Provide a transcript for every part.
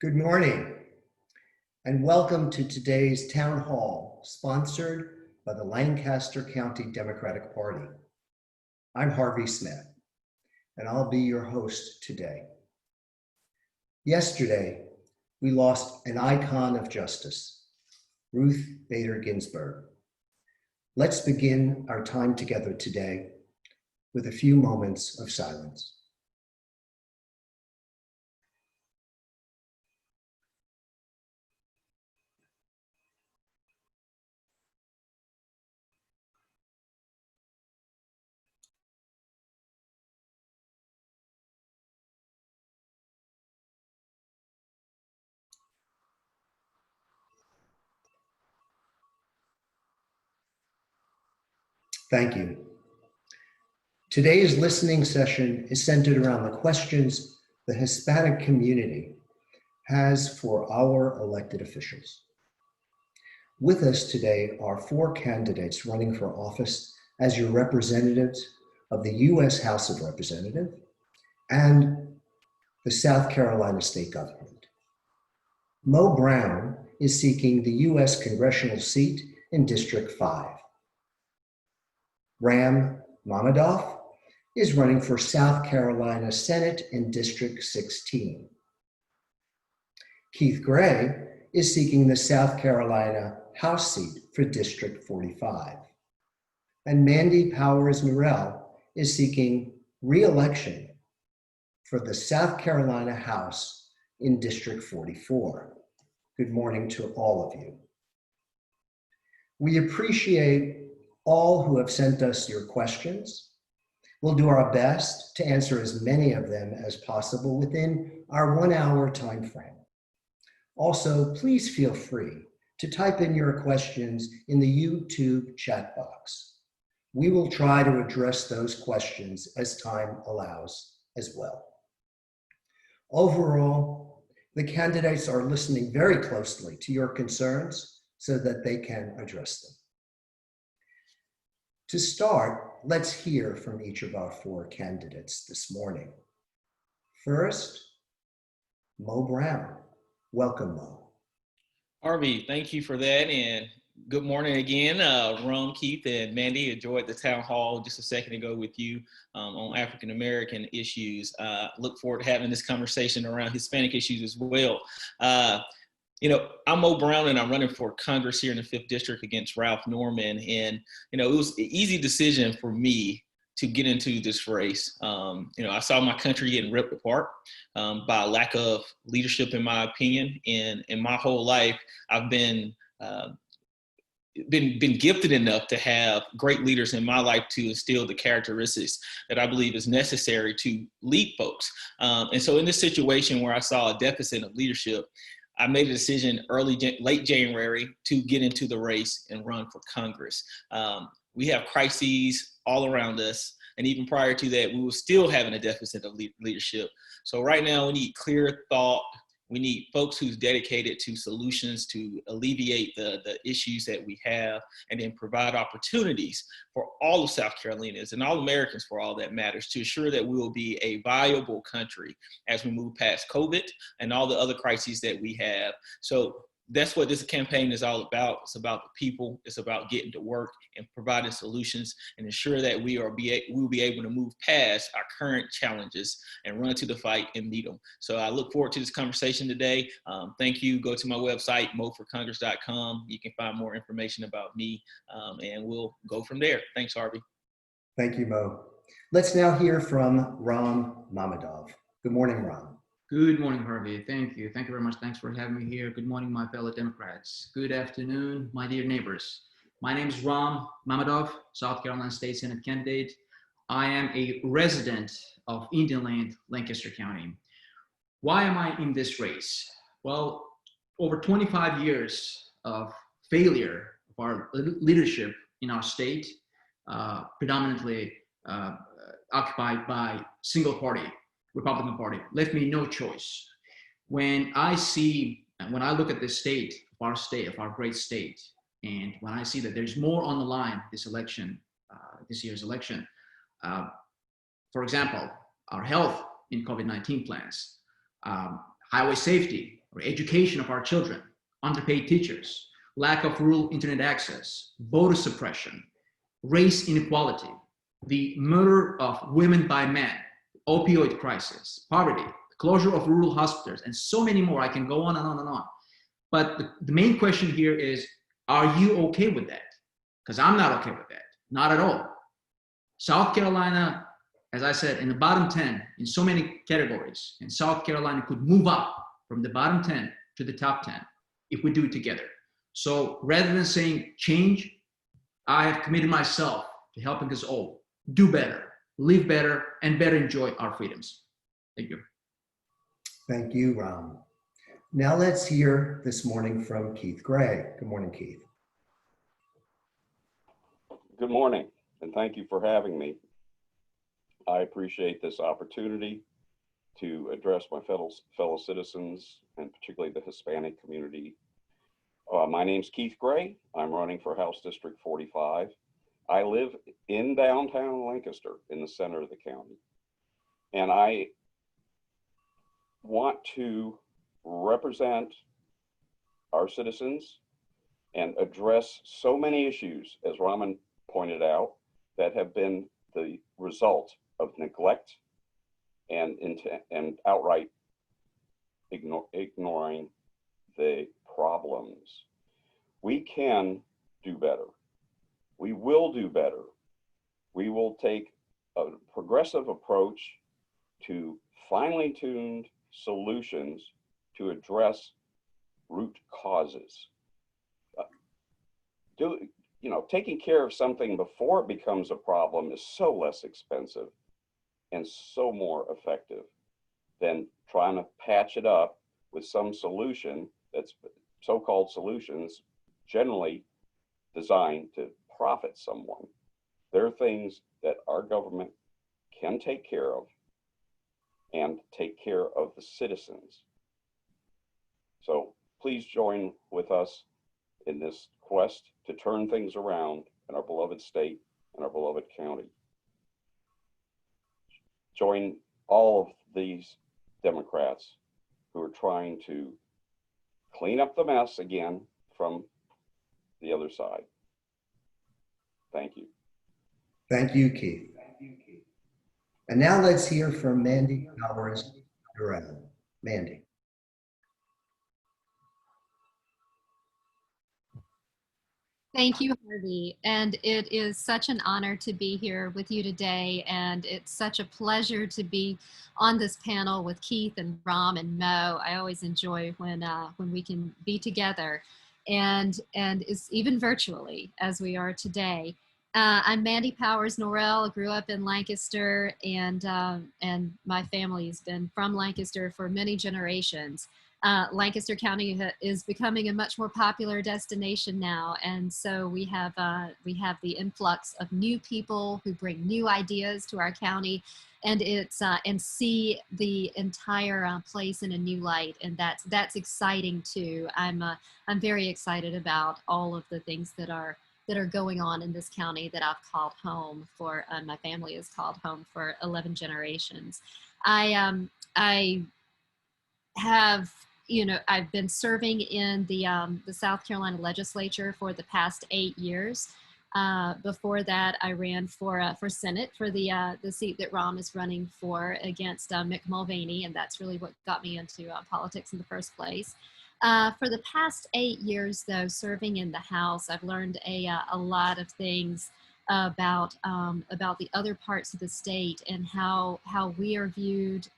Good morning, and welcome to today's town hall, sponsored by the Lancaster County Democratic Party. I'm Harvey Smith, and I'll be your host today. Yesterday, we lost an icon of justice, Ruth Bader Ginsburg. Let's begin our time together today with a few moments of silence. Thank you. Today's listening session is centered around the questions the Hispanic community has for our elected officials. With us today are four candidates running for office as your representatives of the U.S. House of Representatives and the South Carolina State Government. Mo Brown is seeking the U.S. congressional seat in District 5. Ram Mammadov is running for South Carolina Senate in District 16. Keith Gray is seeking the South Carolina House seat for District 45. And Mandy Powers-Murrell is seeking re-election for the South Carolina House in District 44. Good morning to all of you. We appreciate all who have sent us your questions. We'll do our best to answer as many of them as possible within our 1 hour time frame. Also, please feel free to type in your questions in the YouTube chat box. We will try to address those questions as time allows as well. Overall, the candidates are listening very closely to your concerns so that they can address them. To start, let's hear from each of our four candidates this morning. First, Mo Brown. Welcome, Mo. Harvey, thank you for that, and good morning again. Ron, Keith, and Mandy, enjoyed the town hall just a second ago with you on African-American issues. Look forward to having this conversation around Hispanic issues as well. I'm Mo Brown, and I'm running for Congress here in the 5th District against Ralph Norman. And, it was an easy decision for me to get into this race. I saw my country getting ripped apart by a lack of leadership, in my opinion. And in my whole life, I've been gifted enough to have great leaders in my life to instill the characteristics that I believe is necessary to lead folks. And so in this situation where I saw a deficit of leadership, I made a decision late January to get into the race and run for Congress. We have crises all around us. And even prior to that, we were still having a deficit of leadership. So right now we need clear thought. We need folks who's dedicated to solutions to alleviate the issues that we have, and then provide opportunities for all of South Carolinians and all Americans, for all that matters, to ensure that we will be a viable country as we move past COVID and all the other crises that we have. So that's what this campaign is all about. It's about the people. It's about getting to work and providing solutions and ensure that we will be able to move past our current challenges and run to the fight and meet them. So I look forward to this conversation today. Thank you. Go to my website, moforcongress.com. You can find more information about me, and we'll go from there. Thanks, Harvey. Thank you, Mo. Let's now hear from Ram Mammadov. Good morning, Ram. Good morning, Harvey. Thank you. Thank you very much. Thanks for having me here. Good morning, my fellow Democrats. Good afternoon, my dear neighbors. My name is Ram Mammadov, South Carolina State Senate candidate. I am a resident of Indian Land, Lancaster County. Why am I in this race? Well, over 25 years of failure of our leadership in our state, predominantly occupied by single party, Republican Party, left me no choice. When I look at this state, of our great state, and when I see that there's more on the line this year's election, for example, our health in COVID-19 plans, highway safety, or education of our children, underpaid teachers, lack of rural internet access, voter suppression, race inequality, the murder of women by men, opioid crisis, poverty, closure of rural hospitals, and so many more. I can go on and on and on. But the main question here is, are you okay with that? Because I'm not okay with that, not at all. South Carolina, as I said, in the bottom 10 in so many categories, and South Carolina could move up from the bottom 10 to the top 10 if we do it together. So rather than saying change, I have committed myself to helping us all do better, live better, and better enjoy our freedoms. Thank you. Thank you, Ram. Now let's hear this morning from Keith Gray. Good morning, Keith. Good morning, and thank you for having me. I appreciate this opportunity to address my fellow citizens, and particularly the Hispanic community. My name's Keith Gray. I'm running for House District 45. I live in downtown Lancaster, in the center of the county, and I want to represent our citizens and address so many issues, as Raman pointed out, that have been the result of neglect and outright ignoring the problems. We can do better. We will do better. We will take a progressive approach to finely tuned solutions to address root causes. Taking care of something before it becomes a problem is so less expensive and so more effective than trying to patch it up with some solution that's so-called solutions generally designed to profit someone. There are things that our government can take care of and take care of the citizens. So please join with us in this quest to turn things around in our beloved state and our beloved county. Join all of these Democrats who are trying to clean up the mess again from the other side. Thank you. Thank you, Keith. And now let's hear from Mandy Powers Durrell. Mandy. Thank you, Harvey. And it is such an honor to be here with you today. And it's such a pleasure to be on this panel with Keith and Ram and Mo. I always enjoy when we can be together and it's even virtually as we are today. I'm Mandy Powers Norrell. I grew up in Lancaster and my family's been from Lancaster for many generations. Lancaster County is becoming a much more popular destination now, and so we have the influx of new people who bring new ideas to our county, and and see the entire place in a new light, and that's exciting too. I'm very excited about all of the things that are going on in this county that I've called home for. My family has called home for 11 generations. I have. I've been serving in the South Carolina legislature for the past 8 years. Before that, I ran for Senate for the seat that Ram is running for against Mick Mulvaney, and that's really what got me into politics in the first place. For the past 8 years, though, serving in the House, I've learned a lot of things about the other parts of the state and how we are viewed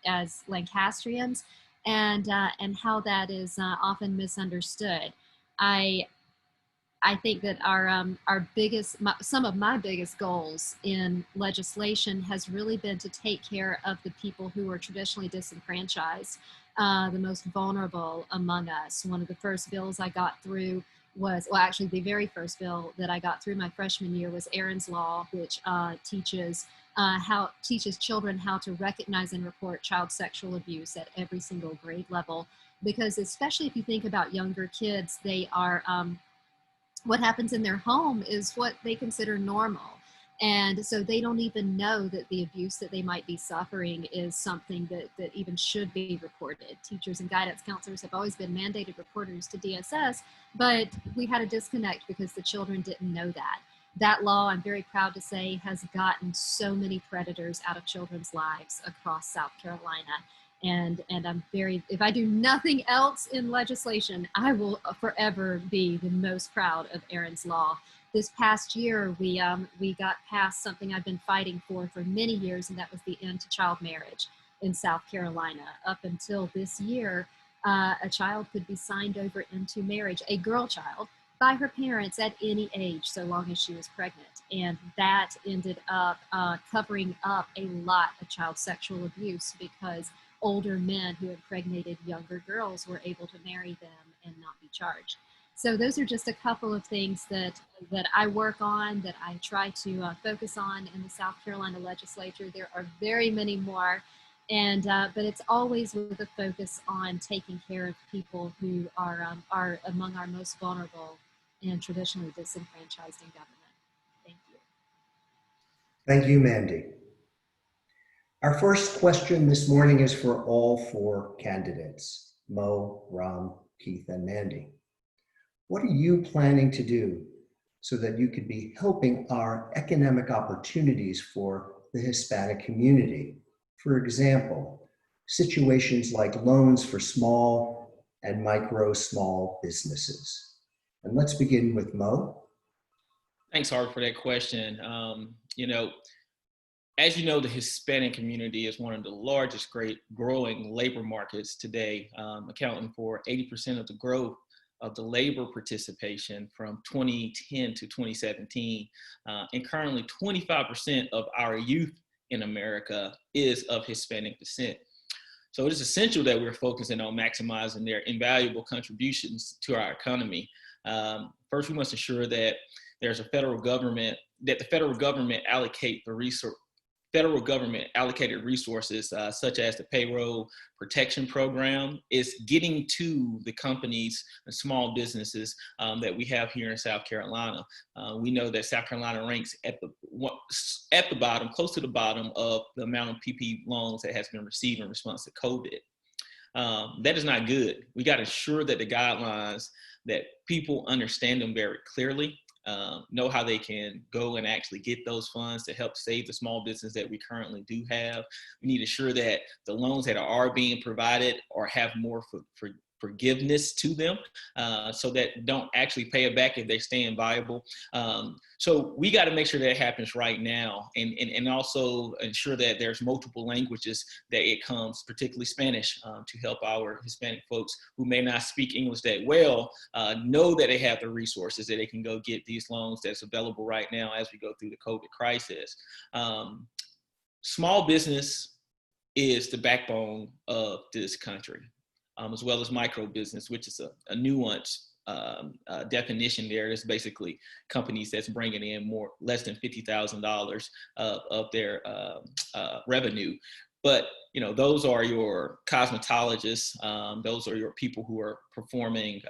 as Lancastrians. And how that is often misunderstood. I think that some of my biggest goals in legislation has really been to take care of the people who are traditionally disenfranchised, the most vulnerable among us. One of the first bills I got through actually the very first bill that I got through my freshman year was Aaron's Law, which teaches children how to recognize and report child sexual abuse at every single grade level. Because especially if you think about younger kids, they are, what happens in their home is what they consider normal. And so they don't even know that the abuse that they might be suffering is something that even should be reported. Teachers and guidance counselors have always been mandated reporters to DSS, but we had a disconnect because the children didn't know that. That law, I'm very proud to say, has gotten so many predators out of children's lives across South Carolina. And I'm very, if I do nothing else in legislation, I will forever be the most proud of Erin's Law. This past year, we got past something I've been fighting for many years, and that was the end to child marriage in South Carolina. Up until this year, a child could be signed over into marriage, a girl child, by her parents at any age, so long as she was pregnant. And that ended up covering up a lot of child sexual abuse because older men who impregnated younger girls were able to marry them and not be charged. So those are just a couple of things that I work on, that I try to focus on in the South Carolina legislature. There are very many more, and but it's always with a focus on taking care of people who are among our most vulnerable and traditionally disenfranchised in government. Thank you. Thank you, Mandy. Our first question this morning is for all four candidates, Mo, Ram, Keith, and Mandy. What are you planning to do so that you could be helping our economic opportunities for the Hispanic community? For example, situations like loans for small and micro small businesses. And let's begin with Mo. Thanks, Harvey, for that question. As you know, the Hispanic community is one of the largest growing labor markets today, accounting for 80% of the growth of the labor participation from 2010 to 2017. And currently 25% of our youth in America is of Hispanic descent. So it is essential that we're focusing on maximizing their invaluable contributions to our economy. First, we must ensure that there's the federal government allocate the federal government allocated resources such as the payroll protection program is getting to the companies and small businesses that we have here in South Carolina. We know that South Carolina ranks at the bottom, close to the bottom of the amount of PPP loans that has been received in response to COVID. That is not good. We got to ensure that the guidelines, that people understand them very clearly, know how they can go and actually get those funds to help save the small business that we currently do have. We need to ensure that the loans that are being provided or have more forgiveness to them so that don't actually pay it back if they stay viable. So we got to make sure that happens right now, and also ensure that there's multiple languages that it comes, particularly Spanish, to help our Hispanic folks who may not speak English that well know that they have the resources that they can go get these loans that's available right now as we go through the COVID crisis. Small business is the backbone of this country. As well as micro business, which is a nuanced definition there. It's basically companies that's bringing in less than $50,000 of their revenue. But those are your cosmetologists. Those are your people who are performing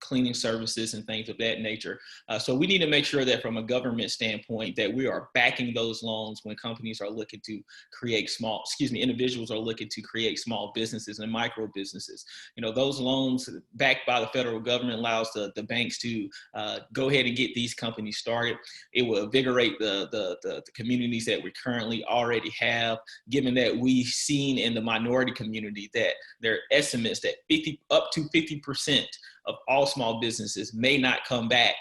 cleaning services and things of that nature. So we need to make sure that from a government standpoint that we are backing those loans when companies are looking to create individuals are looking to create small businesses and micro businesses. Those loans backed by the federal government allows the banks to go ahead and get these companies started. It will invigorate the communities that we currently already have, given that we've seen in the minority community that there are estimates that up to 50% of all small businesses may not come back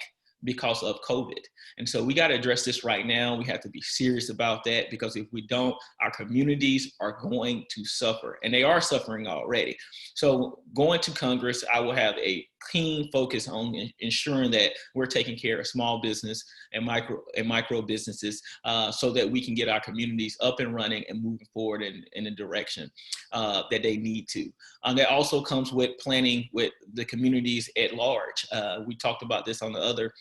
because of COVID. And so we got to address this right now. We have to be serious about that, because if we don't, our communities are going to suffer, and they are suffering already. So going to Congress, I will have a keen focus on ensuring that we're taking care of small business and micro businesses so that we can get our communities up and running and moving forward in the direction that they need to. That also comes with planning with the communities at large. We talked about this on the other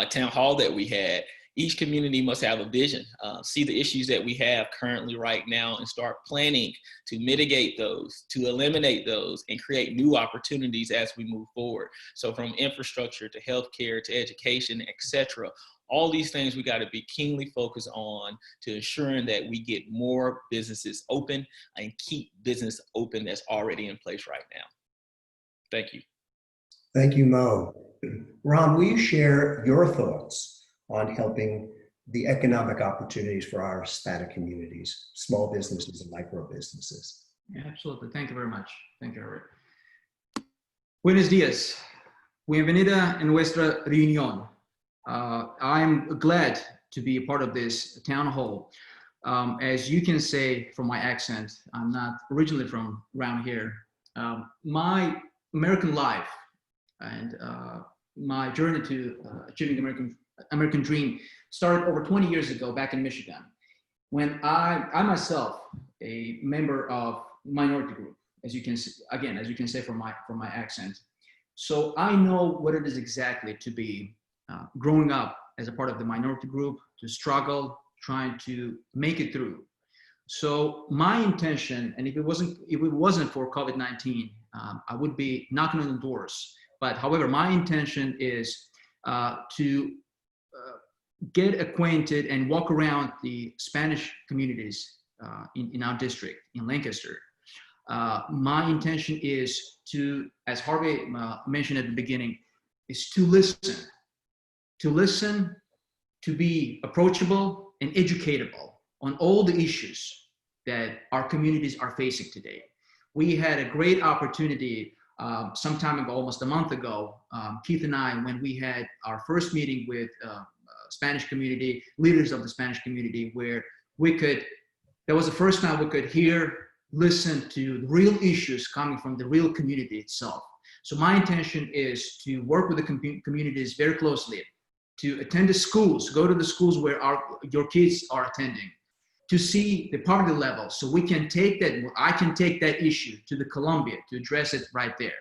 town hall that we had. Each community must have a vision, see the issues that we have currently right now, and start planning to mitigate those, to eliminate those, and create new opportunities as we move forward. So from infrastructure to healthcare to education, etc., All these things we got to be keenly focused on to ensuring that we get more businesses open and keep business open that's already in place right now. Thank you. Thank you, Mo. Ram, will you share your thoughts on helping the economic opportunities for our Hispanic communities, small businesses and micro businesses? Yeah, absolutely. Thank you very much. Thank you, Robert. Buenos días. Bienvenida en nuestra reunión. I'm glad to be a part of this town hall. As you can say from my accent, I'm not originally from around here. My American life and my journey to achieving American dream started over 20 years ago back in Michigan, when I myself, a member of minority group, as you can say from my accent. So I know what it is exactly to be growing up as a part of the minority group, to struggle, trying to make it through. So my intention, and if it wasn't for COVID-19, I would be knocking on the doors. But however, my intention is to get acquainted and walk around the Spanish communities in our district, in Lancaster. My intention is to, as Harvey mentioned at the beginning, is to listen, to be approachable and educatable on all the issues that our communities are facing today. We had a great opportunity some time ago, almost a month ago, Keith and I, when we had our first meeting with Spanish community, leaders of the Spanish community, where that was the first time we could listen to the real issues coming from the real community itself. So my intention is to work with the communities very closely, to attend the schools, go to the schools where your kids are attending, to see the poverty level, so we can take that, I can take that issue to the Columbia to address it right there.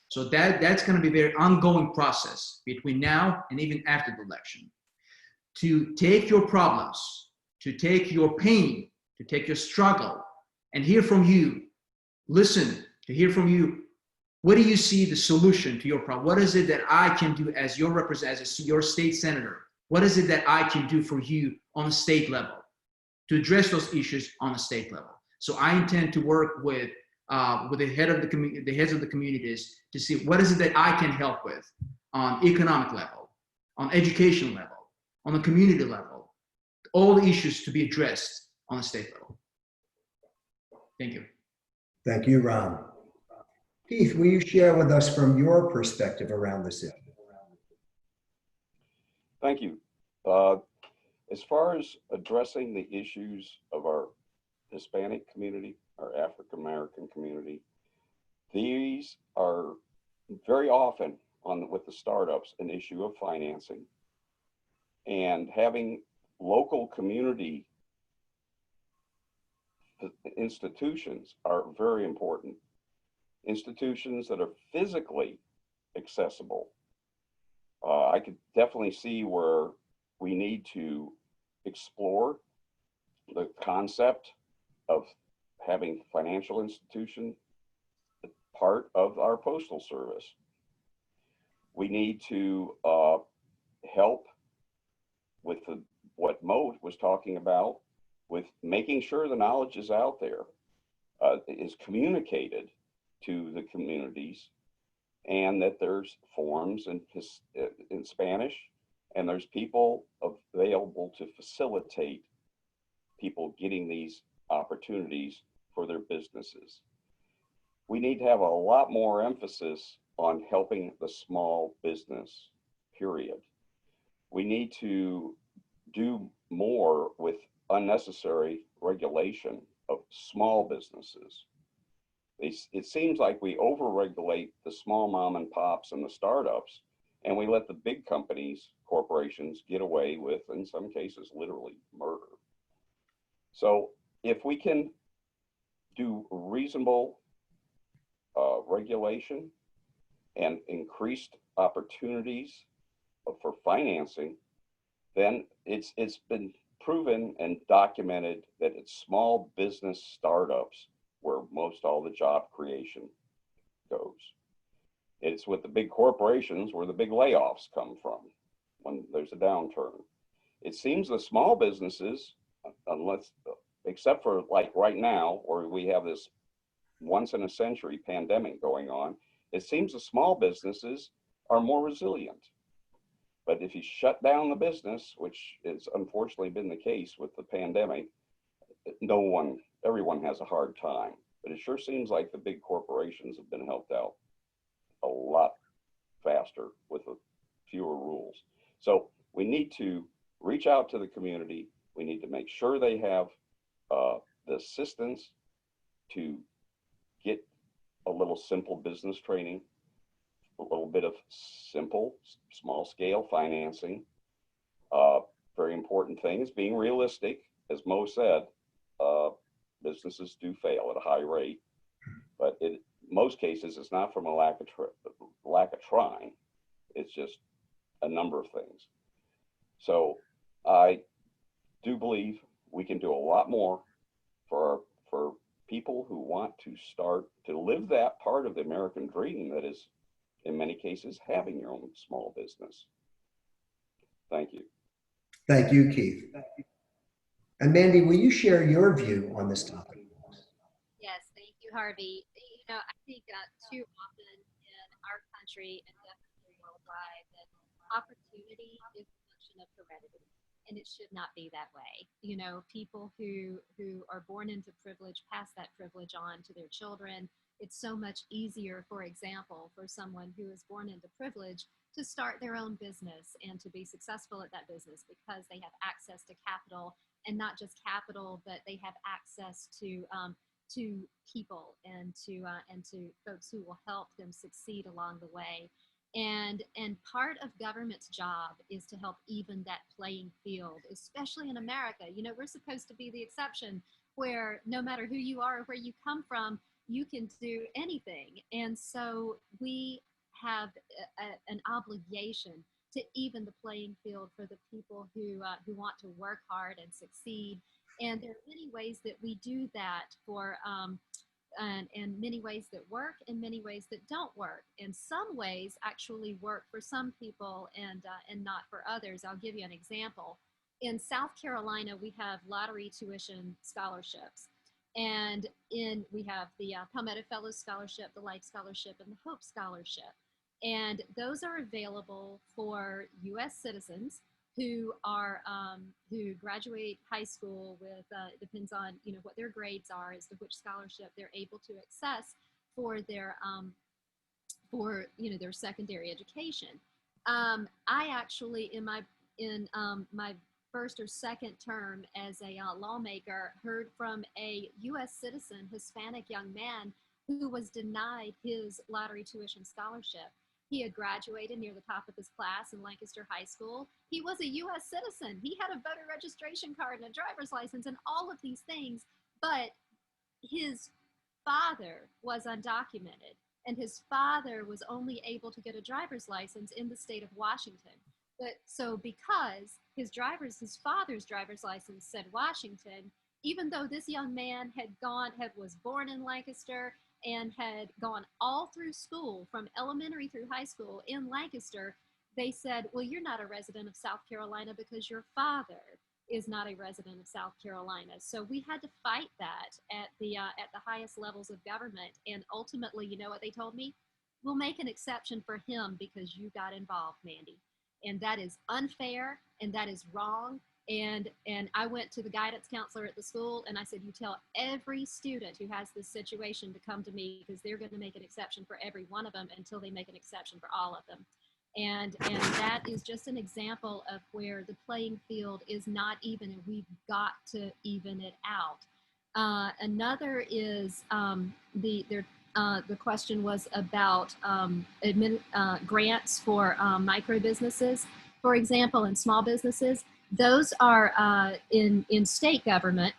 So that's going to be a very ongoing process between now and even after the election. To take your problems, to take your pain, to take your struggle, and hear from you, listen, to hear from you. What do you see the solution to your problem? What is it that I can do as your representative, as your state senator? What is it that I can do for you on the state level to address those issues on the state level? So I intend to work with the heads of the communities to see what is it that I can help with on economic level, on education level, on the community level, all the issues to be addressed on the state level. Thank you. Thank you, Ram. Keith, will you share with us from your perspective around this issue? Thank you. As far as addressing the issues of our Hispanic community, our African American community, these are very often with the startups an issue of financing, and having local community institutions are very important. Institutions that are physically accessible. I could definitely see where we need to explore the concept of having financial institution part of our postal service. We need to help with what Mo was talking about, with making sure the knowledge is out there, is communicated to the communities, and that there's forms in Spanish, and there's people available to facilitate people getting these opportunities for their businesses. We need to have a lot more emphasis on helping the small business, period. We need to do more with unnecessary regulation of small businesses. It seems like we over-regulate the small mom and pops and the startups, and we let the big companies, corporations, get away with, in some cases, literally murder. So if we can do reasonable regulation and increased opportunities for financing, then it's been proven and documented that it's small business startups where most all the job creation goes. It's with the big corporations where the big layoffs come from when there's a downturn. it seems the small businesses, unless, except for like right now, where we have this once in a century pandemic going on, it seems the small businesses are more resilient. But if you shut down the business, which has unfortunately been the case with the pandemic, everyone has a hard time. But it sure seems like the big corporations have been helped out a lot faster with fewer rules. So we need to reach out to the community. We need to make sure they have the assistance to get a little simple business training, a little bit of simple, small scale financing. Very important thing is being realistic. As Mo said, businesses do fail at a high rate, but in most cases, it's not from a lack of trying. It's just a number of things. So I do believe we can do a lot more for people who want to start to live that part of the American dream that is, in many cases, having your own small business. Thank you. Thank you, Keith. And Mandy, will you share your view on this topic? Yes, thank you, Harvey. You know, I think too often in our country and definitely worldwide that opportunity is a function of heredity, and it should not be that way. You know, people who are born into privilege pass that privilege on to their children. It's so much easier, for example, for someone who is born into privilege to start their own business and to be successful at that business because they have access to capital, and not just capital, but they have access to people and to folks who will help them succeed along the way. And part of government's job is to help even that playing field, especially in America. You know, we're supposed to be the exception where no matter who you are or where you come from, you can do anything. And so we have an obligation to even the playing field for the people who want to work hard and succeed. And there are many ways that we do that and many ways that work and many ways that don't work. And some ways actually work for some people and not for others. I'll give you an example. In South Carolina, we have lottery tuition scholarships. And we have the Palmetto Fellows Scholarship, the Life Scholarship, and the Hope Scholarship. And those are available for U.S. citizens who graduate high school with, depends on, you know, what their grades are as to which scholarship they're able to access for their, their secondary education. I actually, in my first or second term as a lawmaker, heard from a U.S. citizen, Hispanic young man, who was denied his lottery tuition scholarship. He had graduated near the top of his class in Lancaster High School. He was a U.S. citizen. He had a voter registration card and a driver's license and all of these things, but his father was undocumented, and his father was only able to get a driver's license in the state of Washington. But so because his father's driver's license said Washington, even though this young man was born in Lancaster and had gone all through school, from elementary through high school in Lancaster, they said, well, you're not a resident of South Carolina because your father is not a resident of South Carolina. So we had to fight that at the highest levels of government. And ultimately, you know what they told me? We'll make an exception for him because you got involved, Mandy. And that is unfair and that is wrong. And I went to the guidance counselor at the school and I said, you tell every student who has this situation to come to me because they're going to make an exception for every one of them until they make an exception for all of them. And that is just an example of where the playing field is not even, and we've got to even it out. Another is the question was about grants for micro businesses, for example, and small businesses. Those are in state government.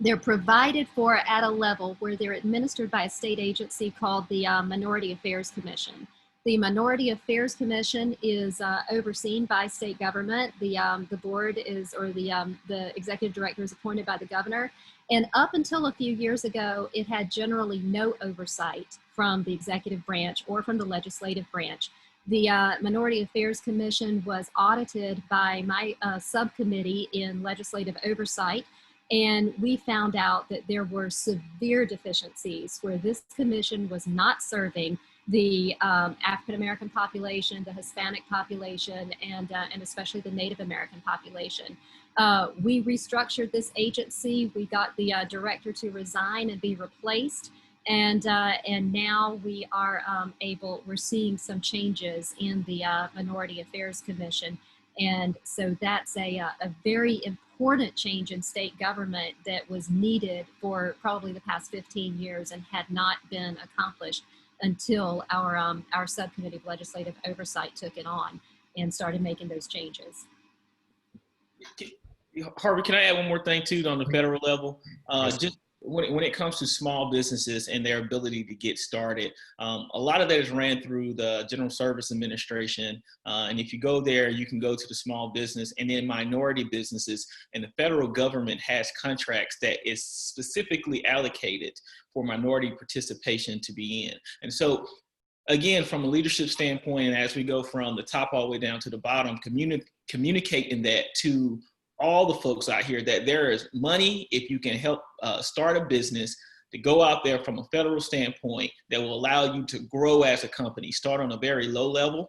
They're provided for at a level where they're administered by a state agency called the Minority Affairs Commission. The Minority Affairs Commission is overseen by state government. The board is, or the executive director is appointed by the governor. And up until a few years ago, it had generally no oversight from the executive branch or from the legislative branch. The Minority Affairs Commission was audited by my subcommittee in legislative oversight, and we found out that there were severe deficiencies where this commission was not serving the African American population, the Hispanic population, and especially the Native American population. We restructured this agency. We got the director to resign and be replaced. And now we are we're seeing some changes in the Minority Affairs Commission. And so that's a very important change in state government that was needed for probably the past 15 years and had not been accomplished until our subcommittee of legislative oversight took it on and started making those changes. Harvey, can I add one more thing too on the federal level? Just when it comes to small businesses and their ability to get started, a lot of that is ran through the General Service Administration. And if you go there, you can go to the small business and then minority businesses. And the federal government has contracts that is specifically allocated for minority participation to be in. And so, again, from a leadership standpoint, and as we go from the top all the way down to the bottom, communicating that to all the folks out here that there is money if you can help start a business to go out there from a federal standpoint that will allow you to grow as a company, start on a very low level,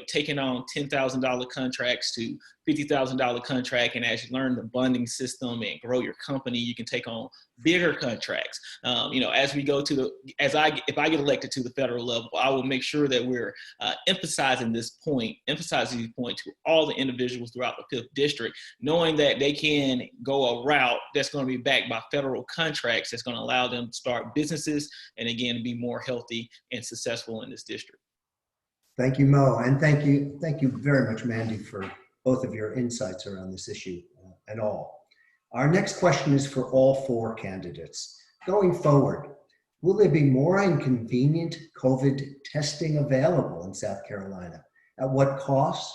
taking on $10,000 contracts to $50,000 contract. And as you learn the bunding system and grow your company, you can take on bigger contracts. As we go to if I get elected to the federal level, I will make sure that we're emphasizing these point to all the individuals throughout the 5th district, knowing that they can go a route that's going to be backed by federal contracts that's going to allow them to start businesses and, again, be more healthy and successful in this district. Thank you, Mo, and thank you very much, Mandy, for both of your insights around this issue and all. Our next question is for all 4 candidates. Going forward, will there be more inconvenient COVID testing available in South Carolina? At what cost?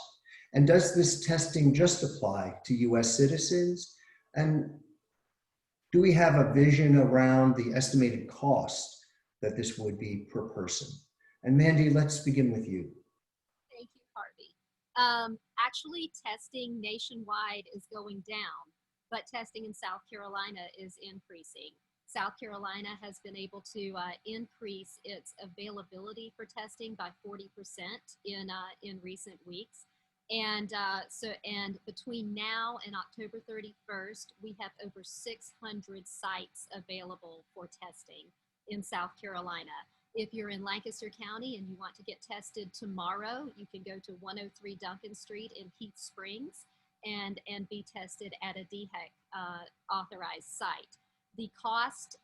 And does this testing just apply to US citizens? And do we have a vision around the estimated cost that this would be per person? And Mandy, let's begin with you. Thank you, Harvey. Actually, testing nationwide is going down, but testing in South Carolina is increasing. South Carolina has been able to increase its availability for testing by 40% in recent weeks. And between now and October 31st, we have over 600 sites available for testing in South Carolina. If you're in Lancaster County and you want to get tested tomorrow, you can go to 103 Duncan Street in Heath Springs and be tested at a DHEC authorized site. The cost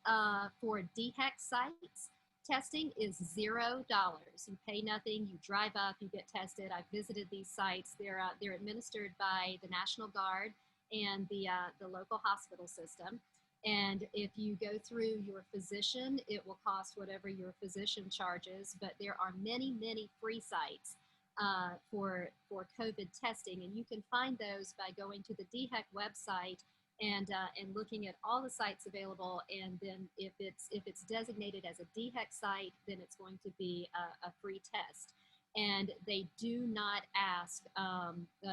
for DHEC sites testing is $0. You pay nothing, you drive up, you get tested. I've visited these sites. They're administered by the National Guard and the local hospital system. And if you go through your physician, it will cost whatever your physician charges, but there are many, many free sites for COVID testing. And you can find those by going to the DHEC website and looking at all the sites available. And then if it's designated as a DHEC site, then it's going to be a free test. And they do not ask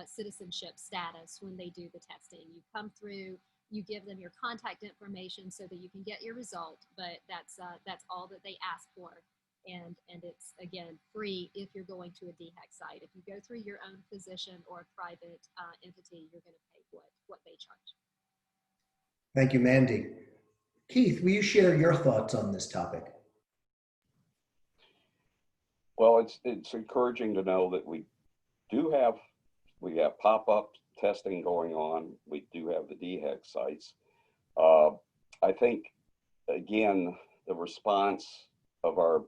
citizenship status when they do the testing. You come through, you give them your contact information so that you can get your result, but that's all that they ask for. And it's, again, free if you're going to a DHEC site. If you go through your own physician or a private entity, you're going to pay what they charge. Thank you, Mandy. Keith, will you share your thoughts on this topic? Well, it's encouraging to know that we have pop-up testing going on. We do have the DHEC sites. I think, again, the response of our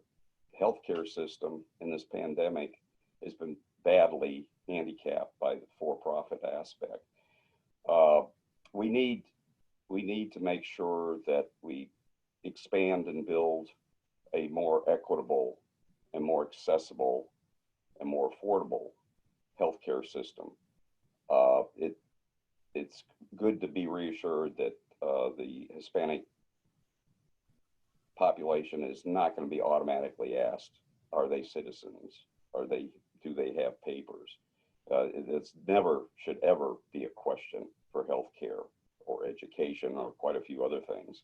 healthcare system in this pandemic has been badly handicapped by the for-profit aspect. We need to make sure that we expand and build a more equitable and more accessible and more affordable healthcare system. It's good to be reassured that the Hispanic population is not going to be automatically asked, are they citizens? do they have papers? It's never should ever be a question for healthcare or education or quite a few other things.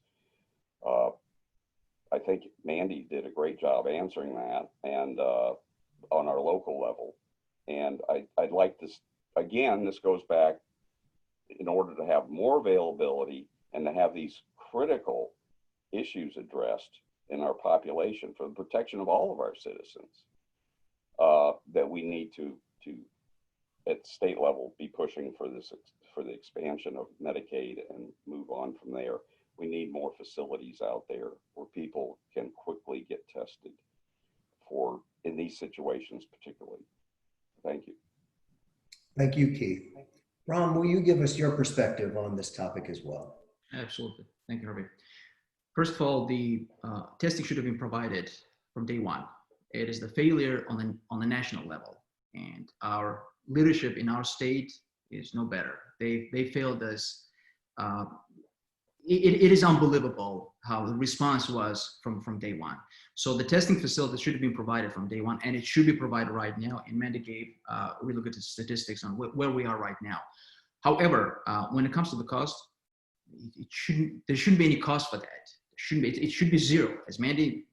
I think Mandy did a great job answering that, and on our local level. And I'd like this, again, this goes back, in order to have more availability and to have these critical issues addressed in our population for the protection of all of our citizens, that we need to at state level be pushing for this, for the expansion of Medicaid and move on from there. We need more facilities out there where people can quickly get tested for, in these situations particularly. Thank you. Thank you, Keith. Ron, will you give us your perspective on this topic as well? Absolutely. Thank you, Harvey. First of all, the testing should have been provided from day one. It is the failure on the national level, and our leadership in our state is no better. They failed us. It is unbelievable how the response was from day one. So the testing facility should have been provided from day one, and it should be provided right now. And Mandy gave really good statistics on where we are right now. However, when it comes to the cost, there shouldn't be any cost for that. It should be zero, as Mandy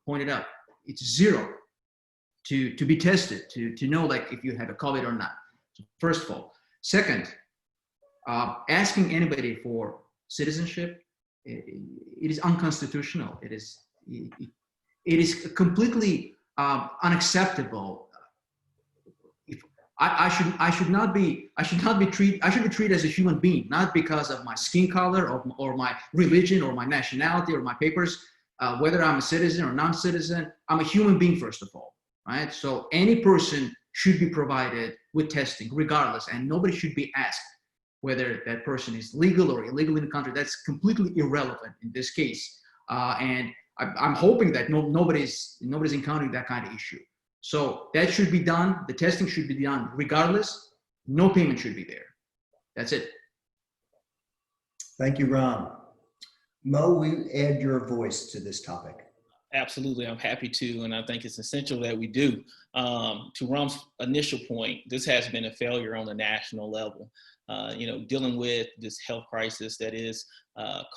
pointed out. It's zero to be tested, to know like if you have a COVID or not. So first of all. Second, asking anybody for citizenship, it is unconstitutional. It is completely unacceptable. I should be treated as a human being, not because of my skin color or my religion or my nationality or my papers, whether I'm a citizen or non-citizen. I'm a human being, first of all, right? So any person should be provided with testing regardless, and nobody should be asked whether that person is legal or illegal in the country. That's completely irrelevant in this case. And I'm hoping that nobody's encountering that kind of issue. So that should be done. The testing should be done regardless. No payment should be there. That's it. Thank you, Ron. Mo, will you add your voice to this topic? Absolutely, I'm happy to, and I think it's essential that we do. To Ram's initial point, this has been a failure on the national level. Dealing with this health crisis that is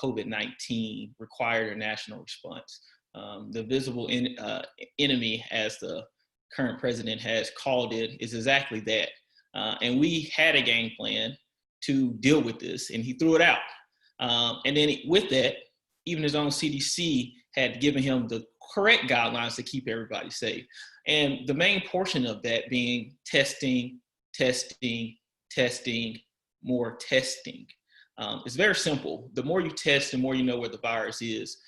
COVID-19 required a national response. The visible enemy, as the current president has called it, is exactly that. And we had a game plan to deal with this, and he threw it out. And then with that, even his own CDC had given him the correct guidelines to keep everybody safe. And the main portion of that being testing, more testing. It's very simple. The more you test, the more you know where the virus is.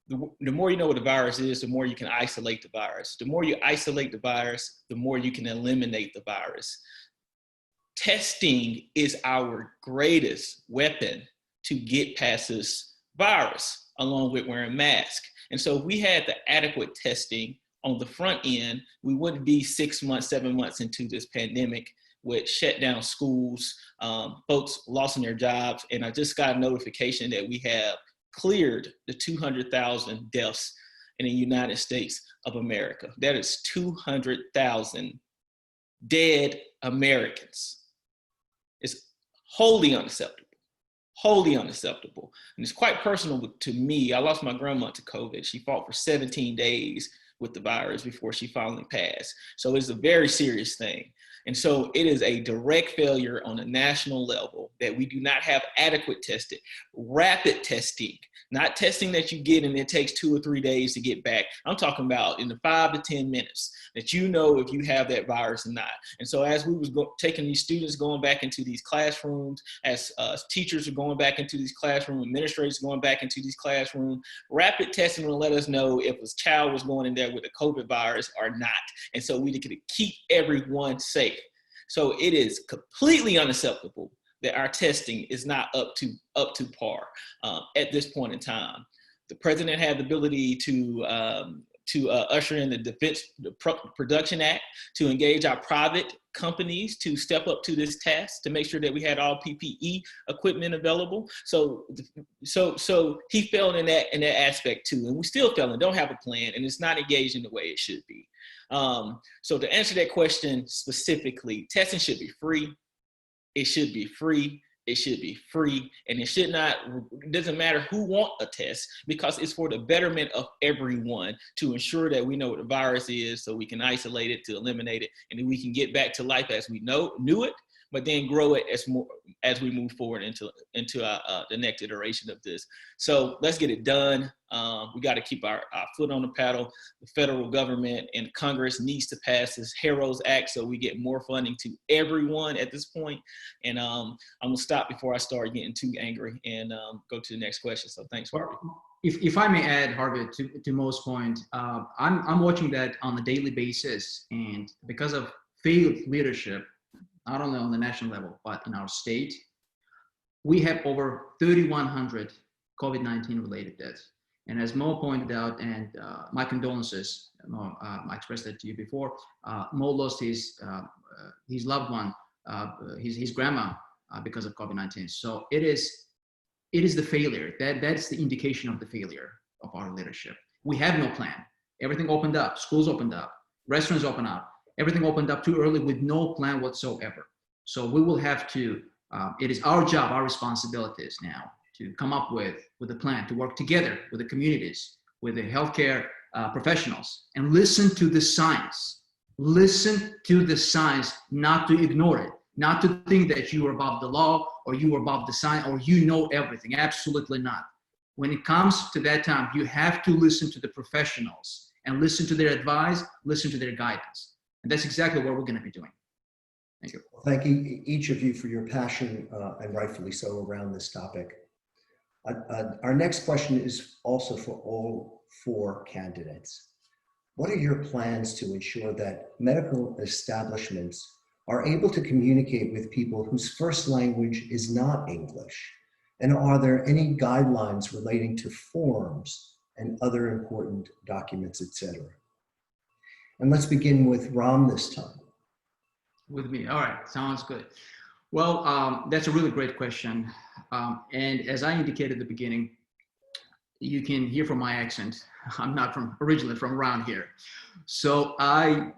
The more you know what the virus is, the more you can isolate the virus. The more you isolate the virus, the more you can eliminate the virus. Testing is our greatest weapon to get past this virus, along with wearing masks. And so if we had the adequate testing on the front end, we wouldn't be 6 months, 7 months into this pandemic with shut down schools, folks losing their jobs. And I just got a notification that we have cleared the 200,000 deaths in the United States of America. That is 200,000 dead Americans. It's wholly unacceptable. Wholly unacceptable. And it's quite personal to me. I lost my grandma to COVID. She fought for 17 days with the virus before she finally passed. So it's a very serious thing. And so it is a direct failure on a national level that we do not have adequate testing, rapid testing, not testing that you get and it takes 2 or 3 days to get back. I'm talking about in the 5 to 10 minutes that you know if you have that virus or not. And so as we was taking these students going back into these classrooms, as teachers are going back into these classrooms, administrators going back into these classrooms, rapid testing will let us know if a child was going in there with a COVID virus or not. And so we could keep everyone safe. So it is completely unacceptable that our testing is not up to par at this point in time. The president had the ability to usher in the Defense Production Act, to engage our private companies to step up to this task, to make sure that we had all PPE equipment available. So he failed in that aspect too, and we still fail and don't have a plan, and it's not engaged in the way it should be. So to answer that question specifically, testing should be free. It should be free. It should be free, and it doesn't matter who wants a test, because it's for the betterment of everyone, to ensure that we know what the virus is, so we can isolate it, to eliminate it, and then we can get back to life as we knew it, but then grow it as we move forward into the next iteration of this. So let's get it done. We got to keep our foot on the pedal. The federal government and Congress needs to pass this HEROES Act so we get more funding to everyone at this point. And I'm gonna stop before I start getting too angry and go to the next question. So thanks, Harvey. If I may add, Harvey, to Mo's point, I'm watching that on a daily basis, and because of failed leadership, not only on the national level, but in our state, we have over 3,100 COVID-19 related deaths. And as Mo pointed out, and my condolences, Mo, I expressed that to you before, Mo lost his loved one, his grandma, because of COVID-19. So it is the failure. That's the indication of the failure of our leadership. We have no plan. Everything opened up, schools opened up, restaurants opened up. Everything opened up too early with no plan whatsoever. So we will have to, it is our job, our responsibilities now to come up with a plan, to work together with the communities, with the healthcare professionals, and listen to the science. Listen to the science, not to ignore it, not to think that you are above the law or you are above the science or you know everything. Absolutely not. When it comes to that time, you have to listen to the professionals and listen to their advice, listen to their guidance. And that's exactly what we're going to be doing. Thank you. Well, thank you, each of you, for your passion, and rightfully so, around this topic. Our next question is also for all four candidates. What are your plans to ensure that medical establishments are able to communicate with people whose first language is not English? And are there any guidelines relating to forms and other important documents, etc.? And let's begin with Ram this time. With me. All right. Sounds good. Well, that's a really great question. And as I indicated at the beginning, you can hear from my accent, I'm not originally from around here. So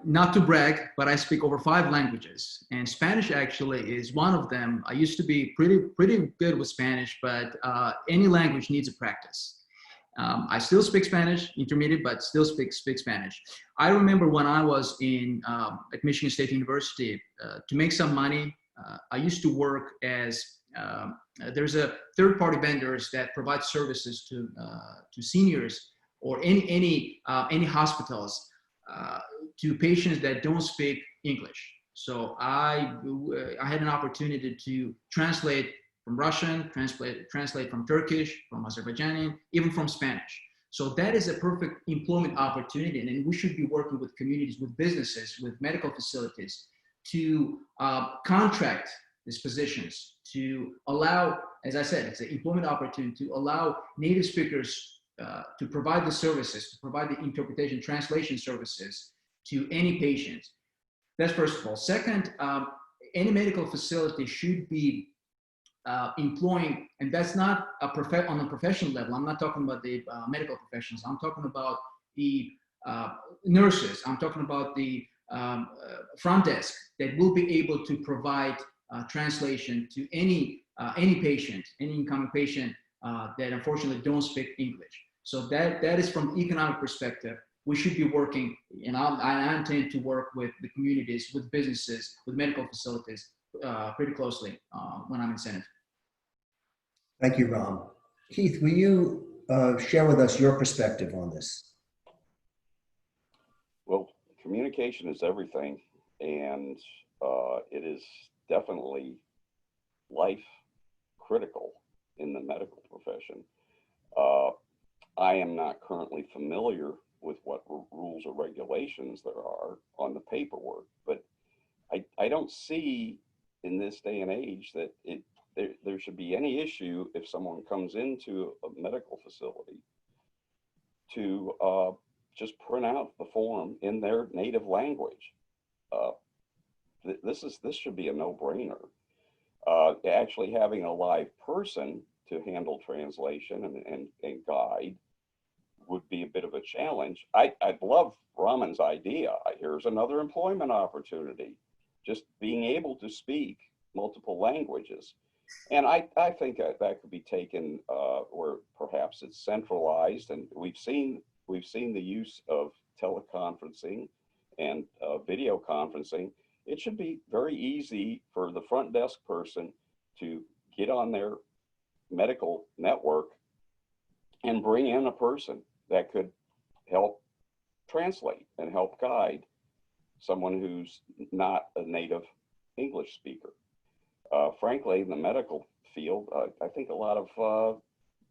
not to brag, but I speak over 5 languages, and Spanish actually is one of them. I used to be pretty good with Spanish, but any language needs a practice. I still speak Spanish, intermediate, but still speak Spanish. I remember when I was at Michigan State University, to make some money, I used to work as, there's a third-party vendors that provide services to seniors or any hospitals to patients that don't speak English. So I had an opportunity to translate from Russian, translate from Turkish, from Azerbaijani, even from Spanish. So that is a perfect employment opportunity, and we should be working with communities, with businesses, with medical facilities to contract these positions, to allow, as I said, it's an employment opportunity to allow native speakers to provide the services, to provide the interpretation, translation services to any patient. That's first of all. Second, any medical facility should be employing, and that's not on a professional level. I'm not talking about the medical professionals. I'm talking about the nurses. I'm talking about the front desk that will be able to provide translation to any patient, any incoming patient that unfortunately don't speak English. So that is from the economic perspective. We should be working, and I intend to work with the communities, with businesses, with medical facilities pretty closely when I'm in Senate. Thank you, Ram. Keith, will you share with us your perspective on this? Well, communication is everything, and it is definitely life critical in the medical profession. I am not currently familiar with what rules or regulations there are on the paperwork, but I don't see in this day and age that there should be any issue if someone comes into a medical facility to just print out the form in their native language. This should be a no-brainer. Actually having a live person to handle translation and guide would be a bit of a challenge. I'd love Raman's idea. Here's another employment opportunity, just being able to speak multiple languages. And I think that could be taken where perhaps it's centralized, and we've seen the use of teleconferencing and video conferencing. It should be very easy for the front desk person to get on their medical network and bring in a person that could help translate and help guide someone who's not a native English speaker. Frankly, in the medical field, I think a lot of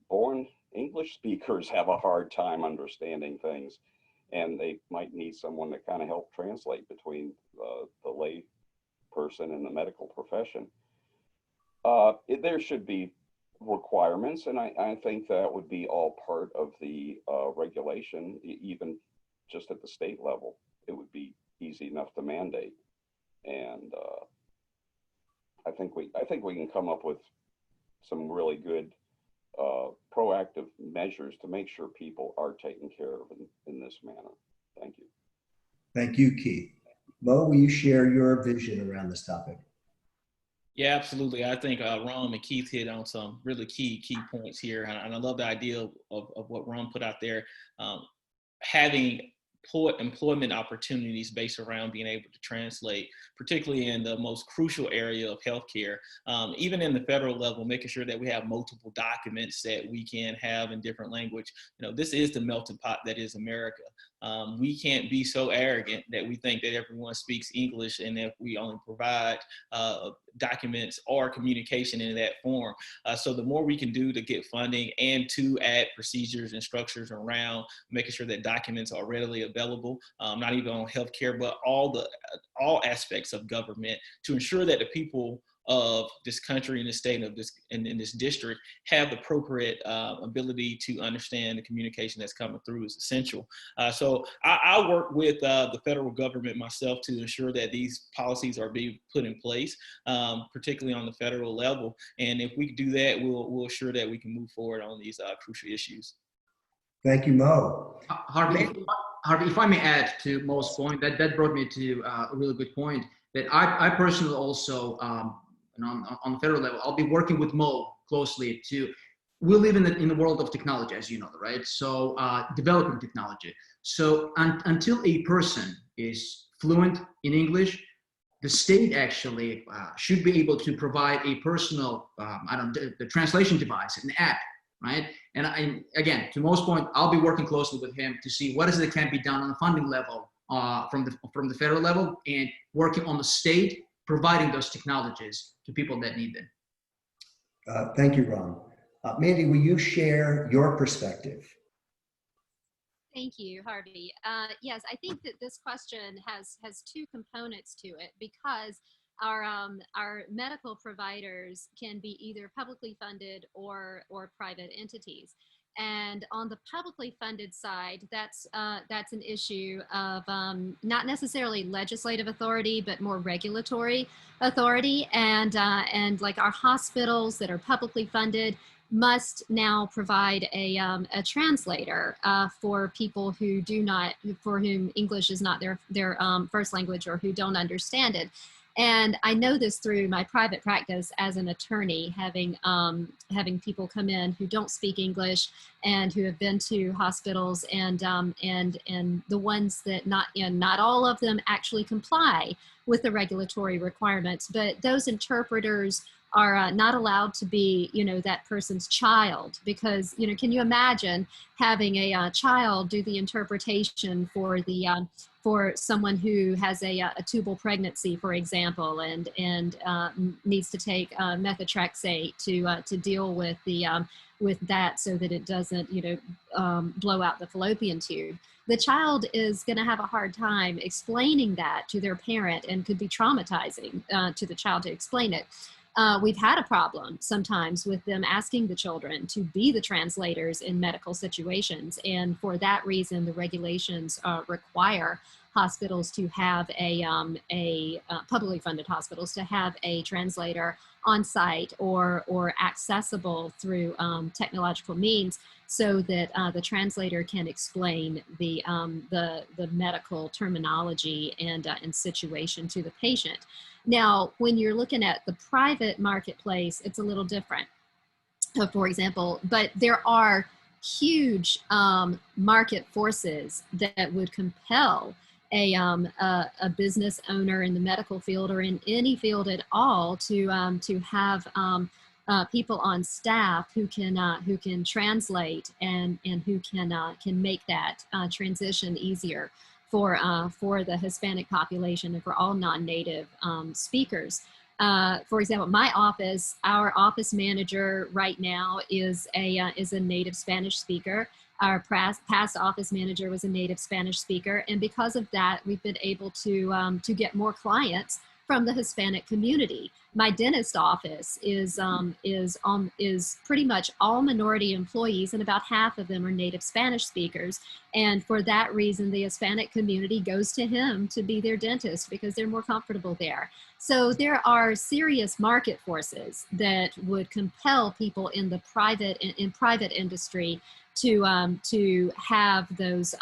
born English speakers have a hard time understanding things, and they might need someone to kind of help translate between the lay person and the medical profession. There should be requirements, and I think that would be all part of the regulation, even just at the state level. It would be easy enough to mandate, and I think we can come up with some really good proactive measures to make sure people are taken care of in this manner. Thank you. Thank you, Keith. Mo, will you share your vision around this topic? Yeah, absolutely. I think Ron and Keith hit on some really key points here. And I love the idea of what Ron put out there, having employment opportunities based around being able to translate, particularly in the most crucial area of healthcare. Even in the federal level, making sure that we have multiple documents that we can have in different language. This is the melting pot that is America. We can't be so arrogant that we think that everyone speaks English and that we only provide documents or communication in that form. So the more we can do to get funding and to add procedures and structures around making sure that documents are readily available, not even on healthcare, but all aspects of government, to ensure that the people of this country and this state of this in this district have the appropriate ability to understand the communication that's coming through is essential. So I work with the federal government myself to ensure that these policies are being put in place, particularly on the federal level. And if we do that, we'll ensure that we can move forward on these crucial issues. Thank you, Mo. Harvey, if I may add to Mo's point, that brought me to a really good point that I personally also, on the federal level, I'll be working with Mo closely we live in the world of technology, as you know, right? So developing technology. So until a person is fluent in English, the state actually should be able to provide a personal, the translation device, an app, right? And again, to Mo's point, I'll be working closely with him to see what is it that can be done on the funding level from the federal level, and working on the state, providing those technologies to people that need them. Thank you, Ron. Mandy, will you share your perspective? Thank you, Harvey. Yes, I think that this question has two components to it, because our medical providers can be either publicly funded or private entities. And on the publicly funded side, that's an issue of not necessarily legislative authority, but more regulatory authority. And like our hospitals that are publicly funded must now provide a translator for people for whom English is not their first language, or who don't understand it. And I know this through my private practice as an attorney, having people come in who don't speak English and who have been to hospitals, and the ones that not all of them actually comply with the regulatory requirements, but those interpreters are not allowed to be, that person's child, because, can you imagine having a child do the interpretation for someone who has a tubal pregnancy, for example, and needs to take methotrexate to deal with with that, so that it doesn't, blow out the fallopian tube. The child is going to have a hard time explaining that to their parent, and could be traumatizing to the child to explain it. we've had a problem sometimes with them asking the children to be the translators in medical situations. And for that reason, the regulations require hospitals to have publicly funded hospitals to have a translator on site or accessible through technological means, so that the translator can explain the medical terminology and situation to the patient. Now, when you're looking at the private marketplace, it's a little different. For example, but there are huge market forces that would compel a business owner in the medical field or in any field at all to have people on staff who can translate and who can make that transition easier for the Hispanic population and for all non-native speakers. For example, our office manager right now is a native Spanish speaker. Our past office manager was a native Spanish speaker, and because of that, we've been able to get more clients from the Hispanic community. My dentist office is pretty much all minority employees, and about half of them are native Spanish speakers. And for that reason, the Hispanic community goes to him to be their dentist because they're more comfortable there. So there are serious market forces that would compel people in the private industry to have those